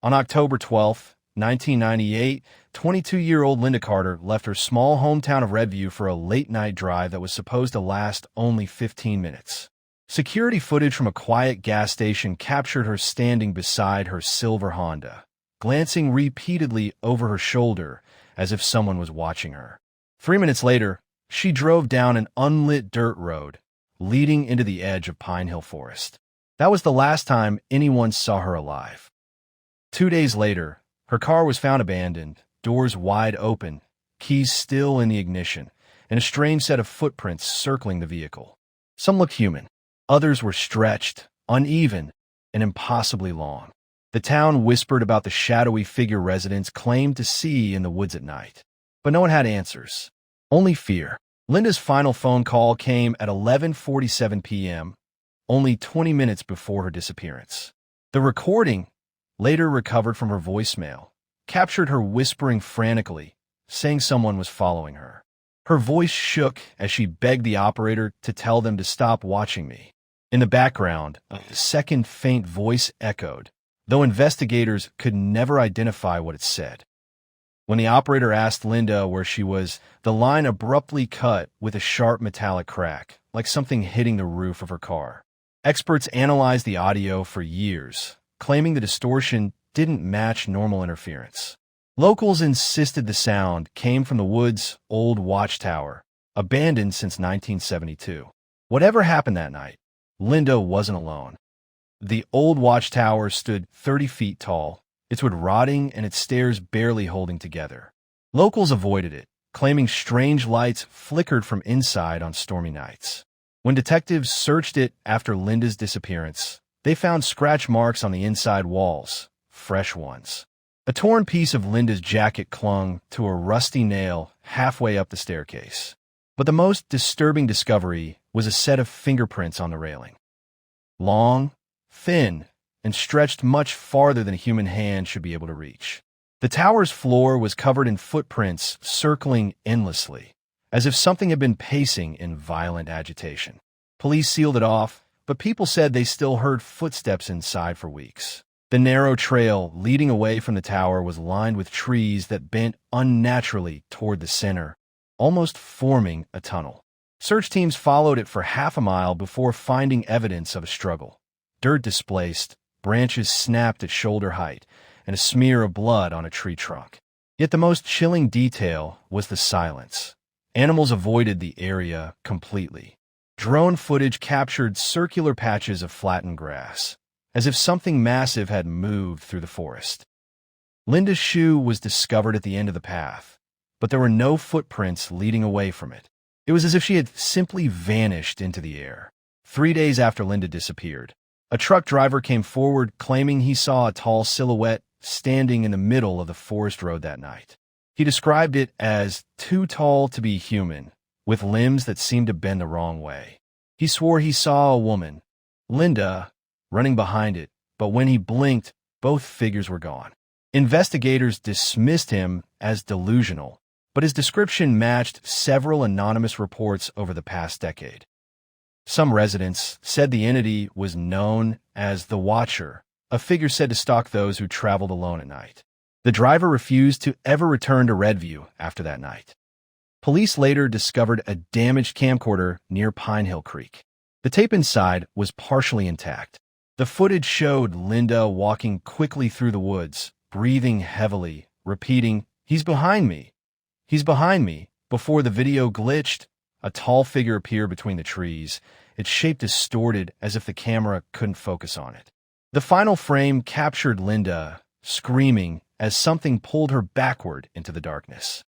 On October 12, 1998, 22-year-old Linda Carter left her small hometown of Redview for a late-night drive that was supposed to last only 15 minutes. Security footage from a quiet gas station captured her standing beside her silver Honda, glancing repeatedly over her shoulder as if someone was watching her. 3 minutes later, she drove down an unlit dirt road, leading into the edge of Pine Hill Forest. That was the last time anyone saw her alive. 2 days later, her car was found abandoned, doors wide open, keys still in the ignition, and a strange set of footprints circling the vehicle. Some looked human. Others were stretched, uneven, and impossibly long. The town whispered about the shadowy figure residents claimed to see in the woods at night. But no one had answers. Only fear. Linda's final phone call came at 11:47 p.m., only 20 minutes before her disappearance. The recording, later recovered from her voicemail, captured her whispering frantically, saying someone was following her. Her voice shook as she begged the operator to tell them to stop watching me. In the background, a second faint voice echoed, though investigators could never identify what it said. When the operator asked Linda where she was, the line abruptly cut with a sharp metallic crack, like something hitting the roof of her car. Experts analyzed the audio for years, claiming the distortion didn't match normal interference. Locals insisted the sound came from the wood's old watchtower, abandoned since 1972. Whatever happened that night, Linda wasn't alone. The old watchtower stood 30 feet tall, its wood rotting and its stairs barely holding together. Locals avoided it, claiming strange lights flickered from inside on stormy nights. When detectives searched it after Linda's disappearance, they found scratch marks on the inside walls, fresh ones. A torn piece of Linda's jacket clung to a rusty nail halfway up the staircase. But the most disturbing discovery was a set of fingerprints on the railing. Long, thin, and stretched much farther than a human hand should be able to reach. The tower's floor was covered in footprints circling endlessly, as if something had been pacing in violent agitation. Police sealed it off, but people said they still heard footsteps inside for weeks. The narrow trail leading away from the tower was lined with trees that bent unnaturally toward the center, almost forming a tunnel. Search teams followed it for half a mile before finding evidence of a struggle. Dirt displaced, branches snapped at shoulder height, and a smear of blood on a tree trunk. Yet the most chilling detail was the silence. Animals avoided the area completely. Drone footage captured circular patches of flattened grass, as if something massive had moved through the forest. Linda's shoe was discovered at the end of the path, but there were no footprints leading away from it. It was as if she had simply vanished into the air. 3 days after Linda disappeared, a truck driver came forward claiming he saw a tall silhouette standing in the middle of the forest road that night. He described it as too tall to be human, with limbs that seemed to bend the wrong way. He swore he saw a woman, Linda, running behind it, but when he blinked, both figures were gone. Investigators dismissed him as delusional, but his description matched several anonymous reports over the past decade. Some residents said the entity was known as the Watcher, a figure said to stalk those who traveled alone at night. The driver refused to ever return to Redview after that night. Police later discovered a damaged camcorder near Pine Hill Creek. The tape inside was partially intact. The footage showed Linda walking quickly through the woods, breathing heavily, repeating, "He's behind me. He's behind me." Before the video glitched, a tall figure appeared between the trees, its shape distorted as if the camera couldn't focus on it. The final frame captured Linda, screaming as something pulled her backward into the darkness.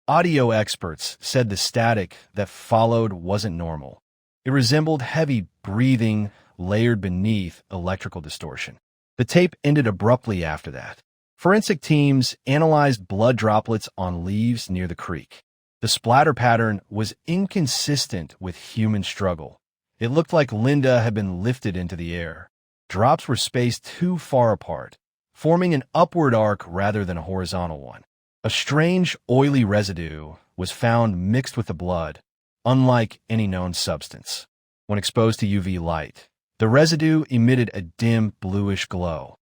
Audio experts said the static that followed wasn't normal. It resembled heavy breathing layered beneath electrical distortion. The tape ended abruptly after that. Forensic teams analyzed blood droplets on leaves near the creek. The splatter pattern was inconsistent with human struggle. It looked like Linda had been lifted into the air. Drops were spaced too far apart, forming an upward arc rather than a horizontal one. A strange, oily residue was found mixed with the blood, unlike any known substance. When exposed to UV light, the residue emitted a dim, bluish glow.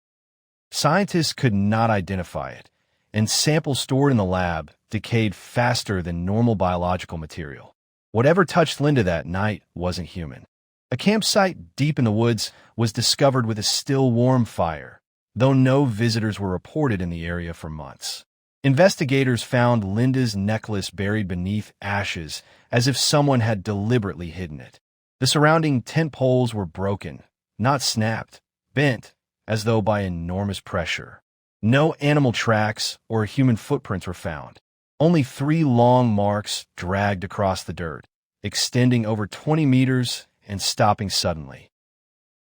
Scientists could not identify it, and samples stored in the lab decayed faster than normal biological material. Whatever touched Linda that night wasn't human. A campsite deep in the woods was discovered with a still warm fire, though no visitors were reported in the area for months. Investigators found Linda's necklace buried beneath ashes as if someone had deliberately hidden it. The surrounding tent poles were broken, not snapped, bent, as though by enormous pressure. No animal tracks or human footprints were found. Only 3 long marks dragged across the dirt, extending over 20 meters and stopping suddenly.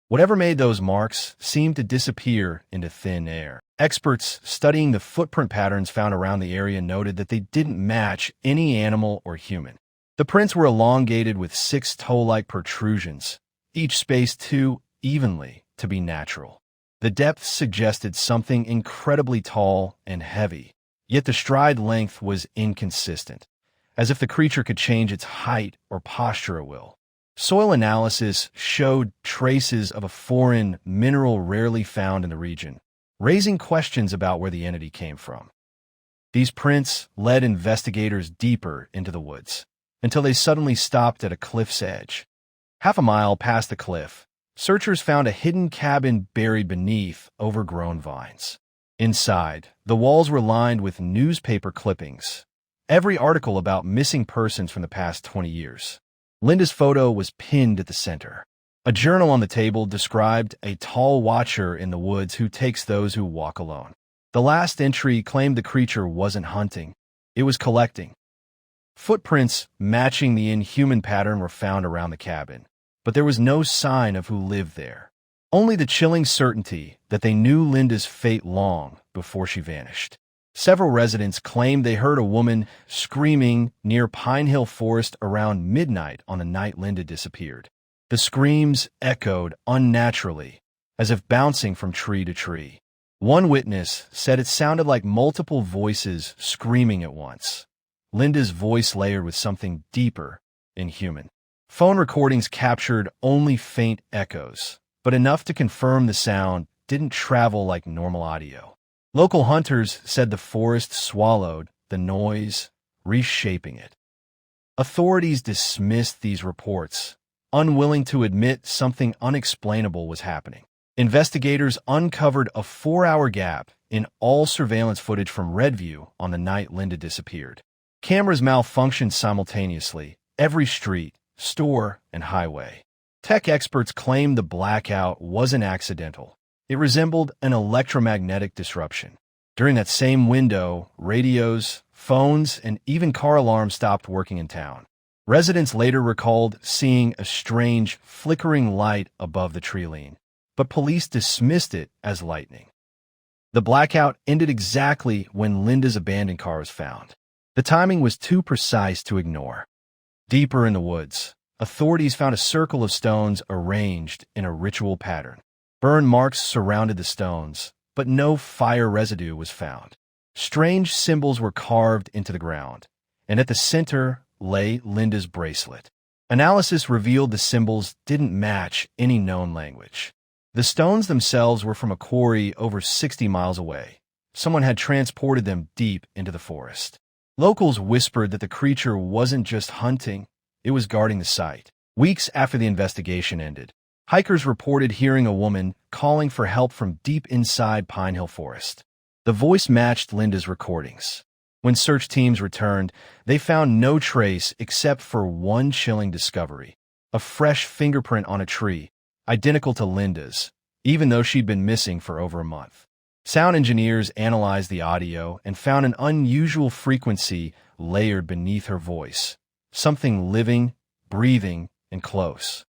Whatever made those marks seemed to disappear into thin air. Experts studying the footprint patterns found around the area noted that they didn't match any animal or human. The prints were elongated with 6 toe-like protrusions, each spaced too evenly to be natural. The depth suggested something incredibly tall and heavy, yet the stride length was inconsistent, as if the creature could change its height or posture at will. Soil analysis showed traces of a foreign mineral rarely found in the region, raising questions about where the entity came from. These prints led investigators deeper into the woods, until they suddenly stopped at a cliff's edge. Half a mile past the cliff, searchers found a hidden cabin buried beneath overgrown vines. Inside, the walls were lined with newspaper clippings, every article about missing persons from the past 20 years. Linda's photo was pinned at the center. A journal on the table described a tall watcher in the woods who takes those who walk alone. The last entry claimed the creature wasn't hunting, it was collecting. Footprints matching the inhuman pattern were found around the cabin, but there was no sign of who lived there. Only the chilling certainty that they knew Linda's fate long before she vanished. Several residents claimed they heard a woman screaming near Pine Hill Forest around midnight on the night Linda disappeared. The screams echoed unnaturally, as if bouncing from tree to tree. One witness said it sounded like multiple voices screaming at once, Linda's voice layered with something deeper and human. Phone recordings captured only faint echoes, but enough to confirm the sound didn't travel like normal audio. Local hunters said the forest swallowed the noise, reshaping it. Authorities dismissed these reports, unwilling to admit something unexplainable was happening. Investigators uncovered a 4-hour gap in all surveillance footage from Redview on the night Linda disappeared. Cameras malfunctioned simultaneously, every street, store, and highway. Tech experts claimed the blackout wasn't accidental. It resembled an electromagnetic disruption. During that same window, radios, phones, and even car alarms stopped working in town. Residents later recalled seeing a strange, flickering light above the tree line, but police dismissed it as lightning. The blackout ended exactly when Linda's abandoned car was found. The timing was too precise to ignore. Deeper in the woods, authorities found a circle of stones arranged in a ritual pattern. Burn marks surrounded the stones, but no fire residue was found. Strange symbols were carved into the ground, and at the center lay Linda's bracelet. Analysis revealed the symbols didn't match any known language. The stones themselves were from a quarry over 60 miles away. Someone had transported them deep into the forest. Locals whispered that the creature wasn't just hunting, it was guarding the site. Weeks after the investigation ended, hikers reported hearing a woman calling for help from deep inside Pine Hill Forest. The voice matched Linda's recordings. When search teams returned, they found no trace except for one chilling discovery: a fresh fingerprint on a tree, identical to Linda's, even though she'd been missing for over a month. Sound engineers analyzed the audio and found an unusual frequency layered beneath her voice, something living, breathing, and close.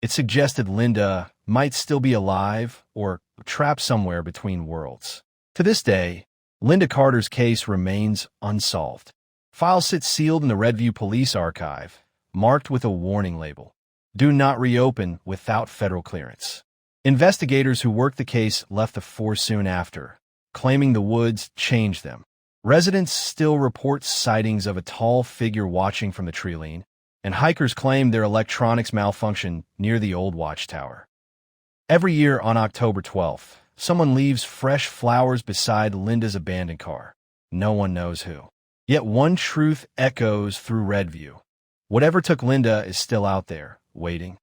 It suggested Linda might still be alive or trapped somewhere between worlds. To this day, Linda Carter's case remains unsolved. Files sit sealed in the Redview Police Archive, marked with a warning label: "Do not reopen without federal clearance." Investigators who worked the case left the force soon after, claiming the woods changed them. Residents still report sightings of a tall figure watching from the tree line, and hikers claim their electronics malfunctioned near the old watchtower. Every year on October 12th, Someone leaves fresh flowers beside Linda's abandoned car. No one knows who. Yet one truth echoes through Redview. Whatever took Linda is still out there, waiting.